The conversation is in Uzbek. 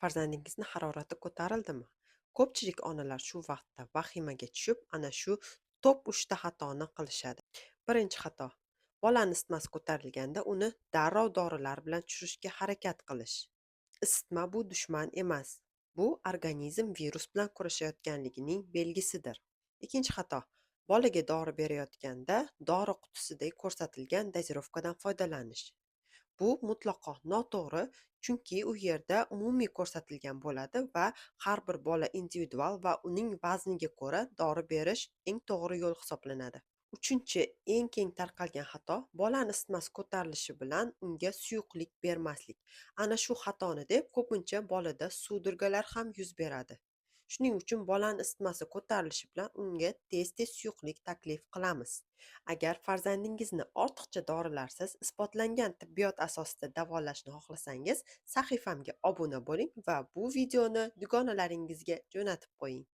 Farzandingizni harorati ko'tarildimi? Ko'pchilik onalar shu vaqtda vahimaga tushib, ana shu top uchta xatoni qilishadi. Birinchi xato: bolani isitmasi ko'tarilganda uni darrov dorilar bilan tushirishga harakat qilish. Isitma bu dushman emas. Bu organizm virus bilan kurashayotganligining belgisidir. Ikkinchi xato: bolaga dori berayotganda dori qutisidagi ko'rsatilgan dozirovkadan foydalanish. Bu mutlaqo noto'g'ri, chunki u yerda umumiy ko'rsatilgan bo'ladi va har bir bola individual va uning vazniga ko'ra dori berish eng to'g'ri yo'l hisoblanadi. Uchinchi eng keng tarqalgan xato: bolani isitmasi ko'tarilishi bilan unga suyuqlik bermaslik. Ana shu xatoni deb ko'pincha bolada sudorgalar ham yuz beradi. Shuning uchun bolani isitmasi ko'tarilishi bilan unga tez-tez suyuqlik taklif qilamiz. Agar farzandingizni ortiqcha dorilarsiz isbotlangan tibbiyot asosida davolashni xohlasangiz, sahifamga obuna bo'ling va bu videoni dugonalaringizga jo'natib qo'ying.